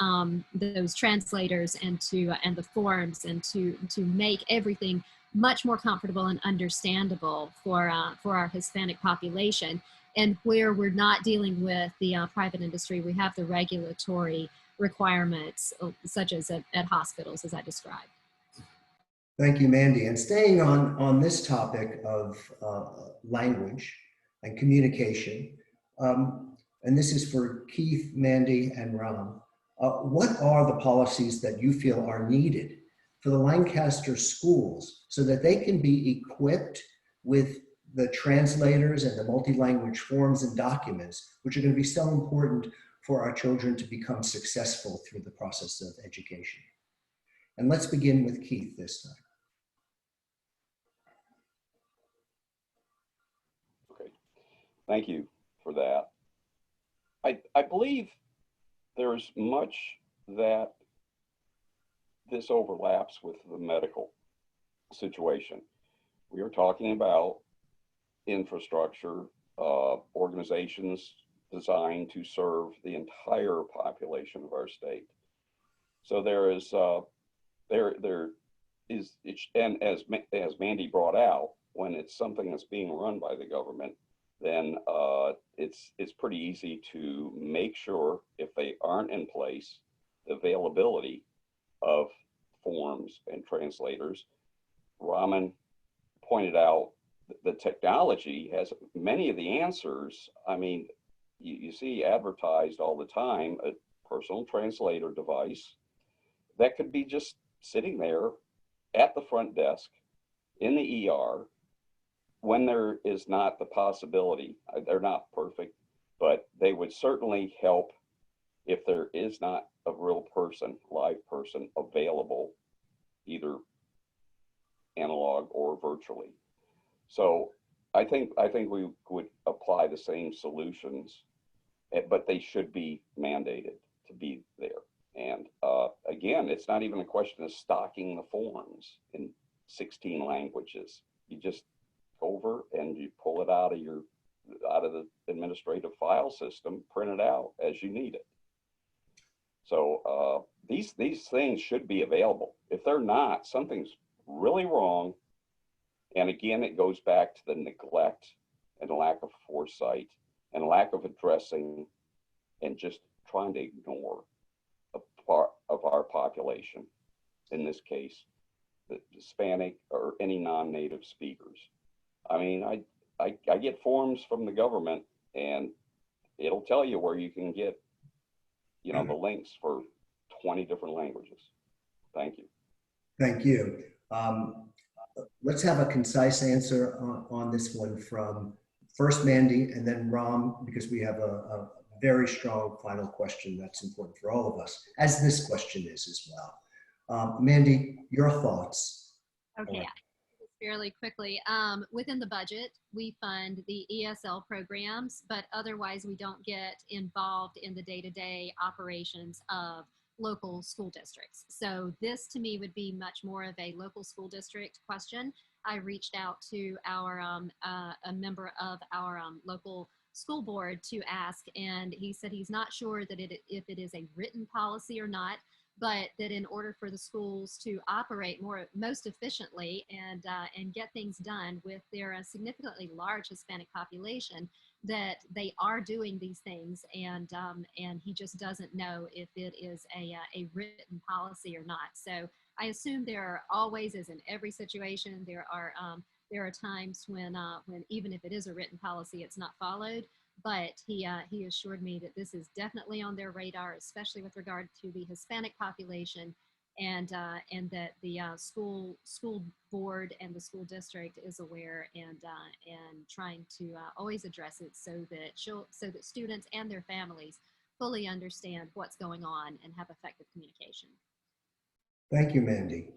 translators and the forms and to make everything much more comfortable and understandable for our Hispanic population. And where we're not dealing with the private industry, we have the regulatory requirements, such as at hospitals, as I described. Thank you, Mandy. And staying on this topic of language and communication, and this is for Keith, Mandy, and Ram, what are the policies that you feel are needed for the Lancaster schools so that they can be equipped with the translators and the multi-language forms and documents, which are going to be so important for our children to become successful through the process of education? And let's begin with Keith this time. Okay, thank you for that. I believe there's much that this overlaps with the medical situation. We are talking about infrastructure, organizations designed to serve the entire population of our state. So there is, and as Mandy brought out, when it's something that's being run by the government, then it's pretty easy to make sure, if they aren't in place, the availability of forms and translators. Raman pointed out the technology has many of the answers. I mean, you see advertised all the time a personal translator device that could be just sitting there at the front desk in the ER when there is not the possibility. They're not perfect, but they would certainly help if there is not a real person, live person available, either analog or virtually. So I think we would apply the same solutions, but they should be mandated to be there. And again, it's not even a question of stocking the forms in 16 languages. You just go over and you pull it out of the administrative file system, print it out as you need it. So these things should be available. If they're not, something's really wrong. And again, it goes back to the neglect and the lack of foresight and lack of addressing and just trying to ignore a part of our population, in this case, the Hispanic or any non-native speakers. I mean, I get forms from the government and it'll tell you where you can get, the links for 20 different languages. Thank you. Thank you. Let's have a concise answer on this one from first Mandy and then Ram, because we have a very strong final question that's important for all of us, as this question is as well. Mandy, your thoughts? Okay. fairly quickly. Within the budget, we fund the ESL programs, but otherwise we don't get involved in the day-to-day operations of local school districts. So this to me would be much more of a local school district question. I reached out to our a member of our local school board to ask, and he said he's not sure that if it is a written policy or not, but that in order for the schools to operate most efficiently and get things done with their significantly large Hispanic population, that they are doing these things, and he just doesn't know if it is a written policy or not. So I assume there are always, as in every situation, there are times when even if it is a written policy, it's not followed. But he assured me that this is definitely on their radar, especially with regard to the Hispanic population, and that the school board and the school district is aware and trying to always address it so that students and their families fully understand what's going on and have effective communication. Thank you, Mandy.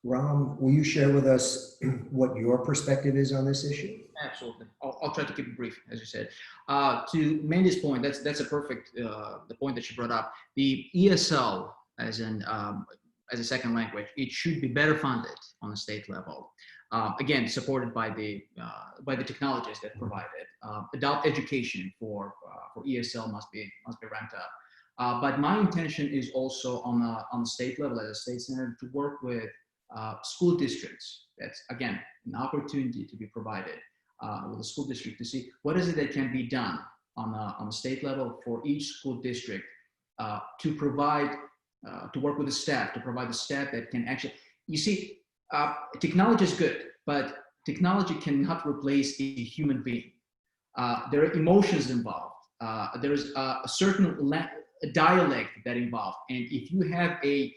Ram, will you share with us what your perspective is on this issue? Absolutely. I'll try to keep it brief, as you said. To Mandy's point, that's a perfect the point that she brought up. The ESL as a second language, it should be better funded on a state level. Again, supported by the technologies that provide it. Adult education for ESL must be ramped up. But my intention is also on a state level, as a state senator, to work with school districts. That's again an opportunity to be provided with the school district to see what is it that can be done on a state level for each school district to provide, to work with the staff, to provide the staff that can actually, you see, technology is good, but technology cannot replace a human being. There are emotions involved. There is a certain dialect that involved. And if you have a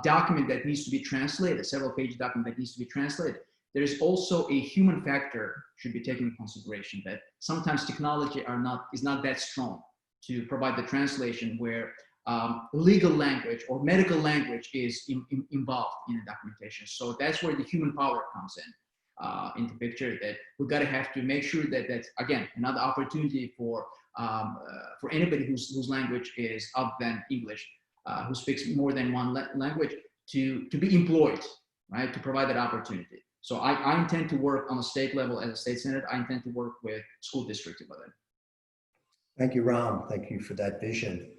document that needs to be translated, a several page document that needs to be translated, there is also a human factor should be taken into consideration, that sometimes technology is not that strong to provide the translation where legal language or medical language is involved in the documentation. So that's where the human power comes into picture, that we've got to have to make sure that that's, again, another opportunity for anybody whose language is other than English, who speaks more than one language, to be employed, right, to provide that opportunity. So I intend to work on a state level as a state senator. I intend to work with school districts about it. Thank you, Ram. Thank you for that vision.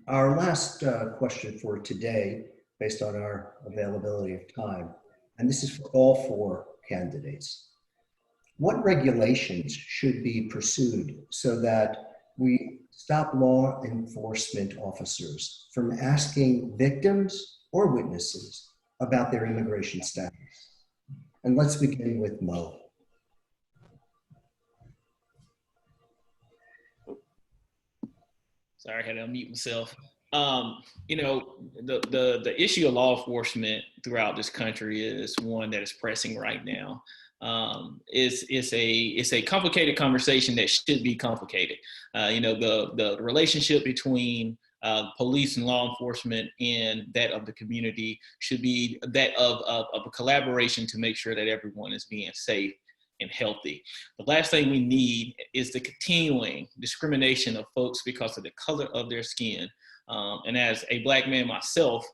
Our last question for today, based on our availability of time, and this is for all four candidates. What regulations should be pursued so that we stop law enforcement officers from asking victims or witnesses about their immigration status? And let's begin with Mo. Sorry, I had to unmute myself. You know, the issue of law enforcement throughout this country is one that is pressing right now. It's a complicated conversation that should be complicated. You know, the relationship between police and law enforcement and that of the community should be that of a collaboration to make sure that everyone is being safe and healthy. The last thing we need is the continuing discrimination of folks because of the color of their skin. And as a Black man myself,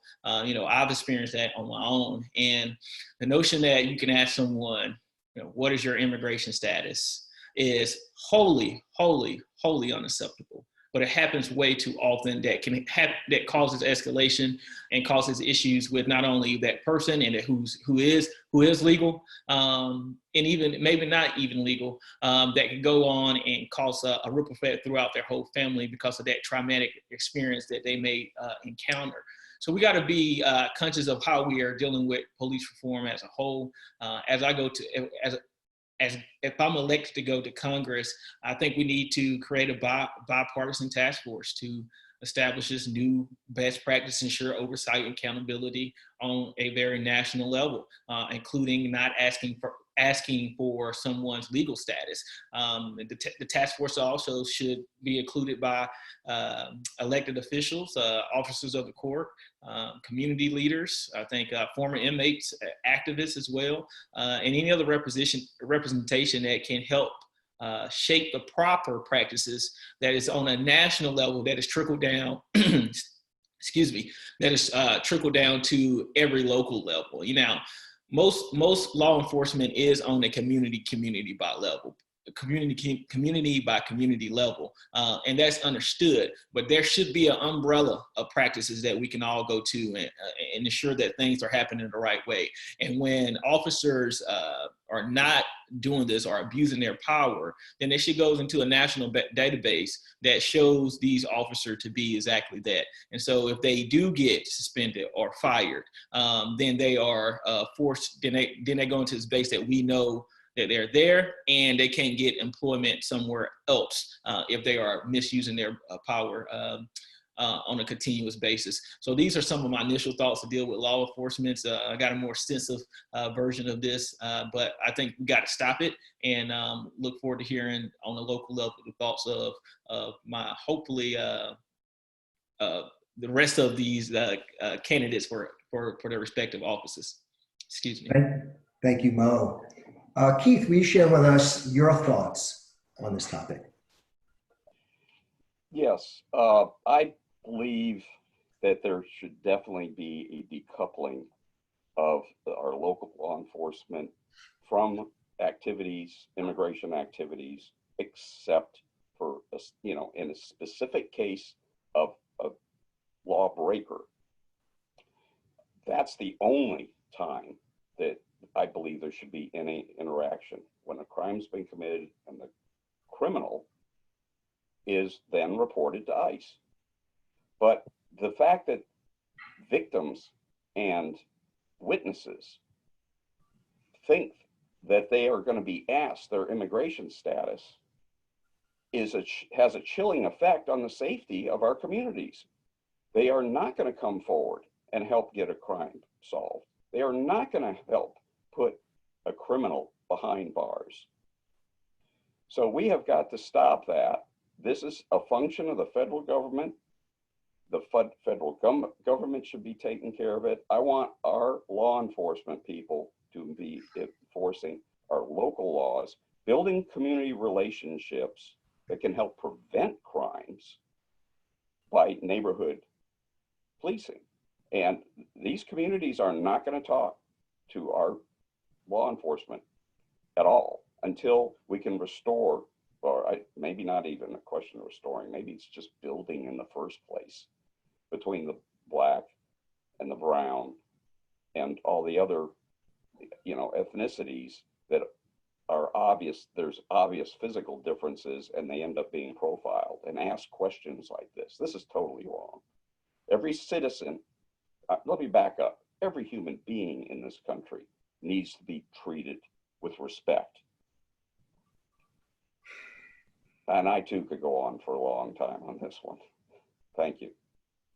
you know, I've experienced that on my own. And the notion that you can ask someone, you know, what is your immigration status, is wholly unacceptable. But it happens way too often that causes escalation and causes issues with not only that person and who is legal, and even maybe not even legal, that can go on and cause a ripple effect throughout their whole family because of that traumatic experience that they may encounter. So we got to be conscious of how we are dealing with police reform as a whole. If I'm elected to go to Congress, I think we need to create a bipartisan task force to establish this new best practice, ensure oversight and accountability on a very national level, including not asking asking for someone's legal status. The task force also should be included by elected officials, officers of the court, community leaders, I think former inmates, activists as well, and any other representation that can help shape the proper practices that is on a national level, that is trickled down, excuse me, that is trickled down to every local level. You know, most law enforcement is on a community by level, community by community level, and that's understood. But there should be an umbrella of practices that we can all go to and ensure that things are happening the right way. And when officers are not doing this or abusing their power, then they should go into a national database that shows these officers to be exactly that. And so if they do get suspended or fired, then they are forced, then they go into this base that we know that they're there, and they can't get employment somewhere else if they are misusing their power on a continuous basis. So these are some of my initial thoughts to deal with law enforcement. I got a more extensive version of this, but I think we got to stop it, and look forward to hearing on a local level the thoughts of my, hopefully, the rest of these candidates for their respective offices. Excuse me. Thank you, Mo. Keith, will you share with us your thoughts on this topic? Yes, I believe that there should definitely be a decoupling of our local law enforcement from activities, immigration activities, except for, in a specific case of a lawbreaker. That's the only time that I believe there should be any interaction, when a crime's been committed and the criminal is then reported to ICE. But the fact that victims and witnesses think that they are going to be asked their immigration status has a chilling effect on the safety of our communities. They are not going to come forward and help get a crime solved. They are not going to help put a criminal behind bars. So we have got to stop that. This is a function of the federal government. The federal government should be taking care of it. I want our law enforcement people to be enforcing our local laws, building community relationships that can help prevent crimes by neighborhood policing. And these communities are not going to talk to our law enforcement at all until we can restore, or maybe not even a question of restoring, maybe it's just building in the first place between the black and the brown and all the other, ethnicities that are obvious. There's obvious physical differences, and they end up being profiled and asked questions like this. This is totally wrong. Every citizen, let me back up. Every human being in this country needs to be treated with respect. And I too could go on for a long time on this one. Thank you.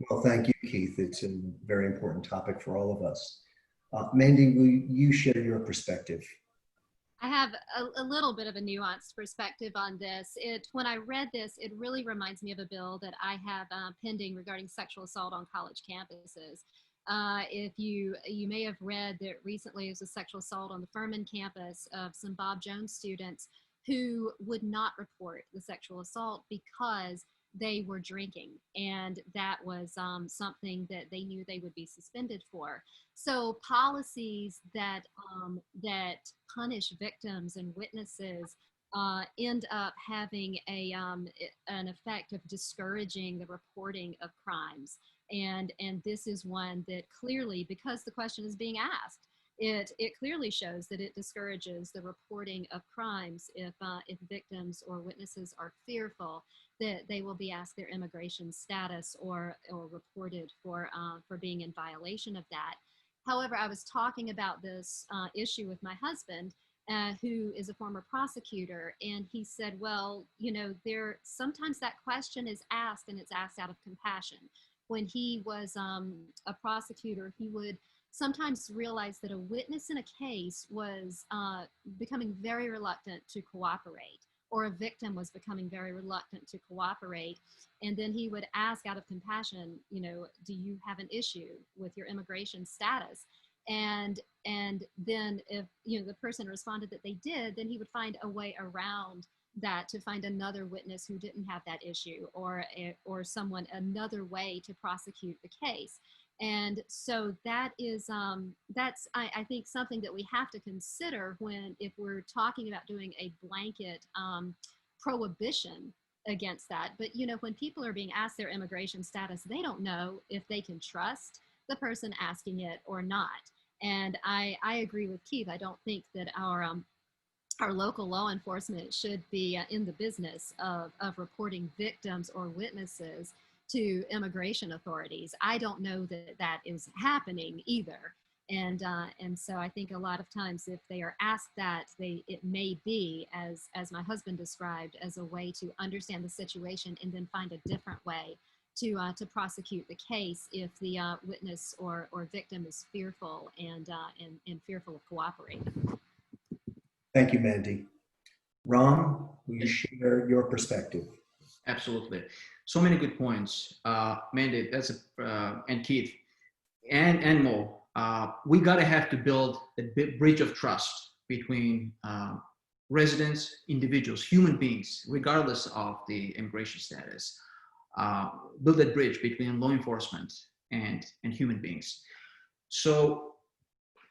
Well, thank you, Keith. It's a very important topic for all of us. Mandy, will you share your perspective? I have a little bit of a nuanced perspective on this. When I read this, it really reminds me of a bill that I have pending regarding sexual assault on college campuses. If you may have read that recently there was a sexual assault on the Furman campus of some Bob Jones students who would not report the sexual assault because they were drinking, and that was something that they knew they would be suspended for. So policies that punish victims and witnesses end up having an effect of discouraging the reporting of crimes. And this is one that clearly, because the question is being asked, it clearly shows that it discourages the reporting of crimes if victims or witnesses are fearful that they will be asked their immigration status or reported for being in violation of that. However, I was talking about this issue with my husband, who is a former prosecutor, and he said, well, sometimes that question is asked, and it's asked out of compassion. When he was a prosecutor, he would sometimes realized that a witness in a case was becoming very reluctant to cooperate, or a victim was becoming very reluctant to cooperate. And then he would ask out of compassion, you know, do you have an issue with your immigration status? And then if, you know, the person responded that they did, then he would find a way around that to find another witness who didn't have that issue, or someone, another way to prosecute the case. And so that is, that's, I think, something that we have to consider if we're talking about doing a blanket prohibition against that. But, you know, when people are being asked their immigration status, they don't know if they can trust the person asking it or not. And I agree with Keith. I don't think that our local law enforcement should be in the business of reporting victims or witnesses to immigration authorities. I don't know that that is happening either. And so I think a lot of times if they are asked that, it may be, as my husband described, as a way to understand the situation and then find a different way to prosecute the case if the witness or victim is fearful and fearful of cooperating. Thank you, Mandy. Ron, will you share your perspective? Absolutely. So many good points. Mandy, and Keith, and Mo, we gotta have to build a bridge of trust between residents, individuals, human beings, regardless of the immigration status. Build that bridge between law enforcement and human beings. So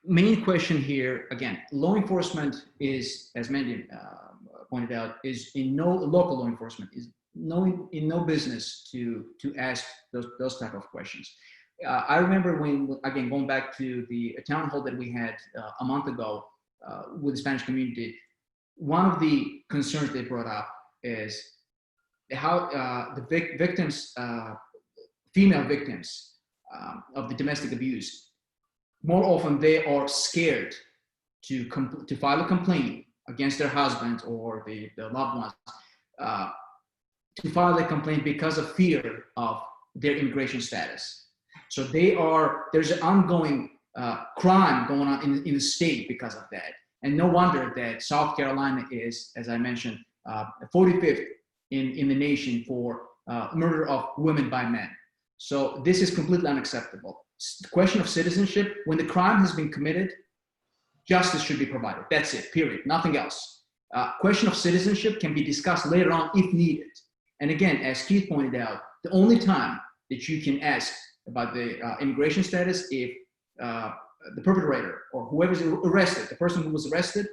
main question here, again, law enforcement is, as Mandy pointed out, is local law enforcement is in no business to ask those type of questions. I remember when, again, going back to the town hall that we had a month ago with the Spanish community, one of the concerns they brought up is how the victims, female victims of the domestic abuse, more often they are scared to file a complaint against their husband or the loved ones, to file a complaint because of fear of their immigration status. So there's an ongoing crime going on in the state because of that. And no wonder that South Carolina is, as I mentioned, 45th in the nation for murder of women by men. So this is completely unacceptable. The question of citizenship, when the crime has been committed, justice should be provided. That's it, period, nothing else. Question of citizenship can be discussed later on if needed. And again, as Keith pointed out, the only time that you can ask about the immigration status if the perpetrator or whoever's arrested, the person who was arrested,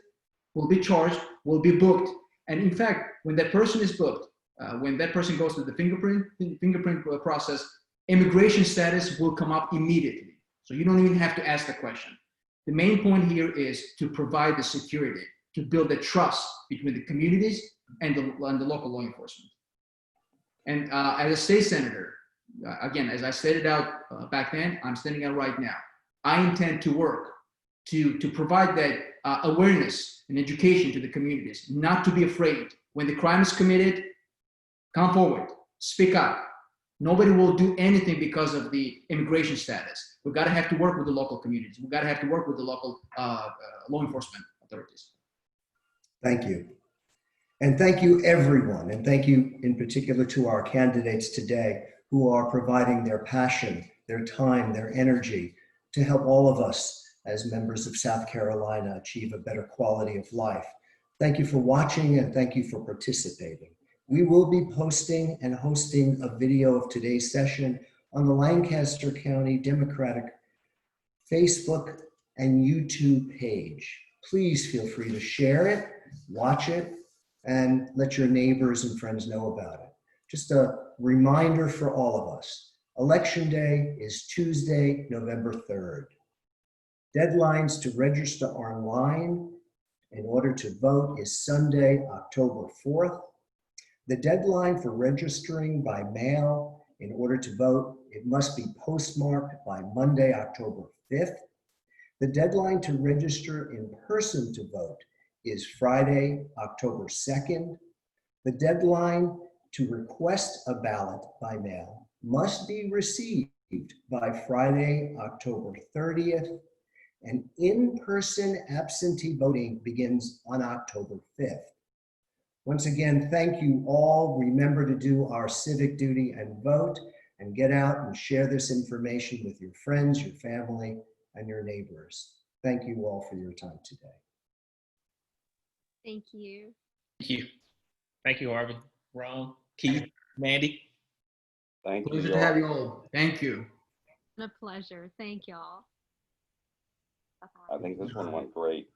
will be charged, will be booked. And in fact, when that person is booked, when that person goes through the fingerprint process, immigration status will come up immediately. So you don't even have to ask the question. The main point here is to provide the security, to build the trust between the communities and the local law enforcement. And as a state senator, again, as I stated out back then, I'm stating out right now, I intend to work to provide that awareness and education to the communities, not to be afraid. When the crime is committed, come forward, speak up. Nobody will do anything because of the immigration status. We've got to have to work with the local communities. We've got to have to work with the local law enforcement authorities. Thank you. And thank you, everyone. And thank you in particular to our candidates today who are providing their passion, their time, their energy to help all of us as members of South Carolina achieve a better quality of life. Thank you for watching and thank you for participating. We will be posting and hosting a video of today's session on the Lancaster County Democratic Facebook and YouTube page. Please feel free to share it, watch it, and let your neighbors and friends know about it. Just a reminder for all of us, Election Day is Tuesday, November 3rd. Deadlines to register online in order to vote is Sunday, October 4th. The deadline for registering by mail in order to vote, it must be postmarked by Monday, October 5th. The deadline to register in person to vote is Friday, October 2nd. The deadline to request a ballot by mail must be received by Friday, October 30th, and in-person absentee voting begins on October 5th. Once again, thank you all. Remember to do our civic duty and vote, and get out and share this information with your friends, your family, and your neighbors. Thank you all for your time today. Thank you. Thank you. Thank you, Harvey, Ron, Keith, Mandy. Thank you. Pleasure to have you all. Thank you. A pleasure. Thank y'all. I think this one went great.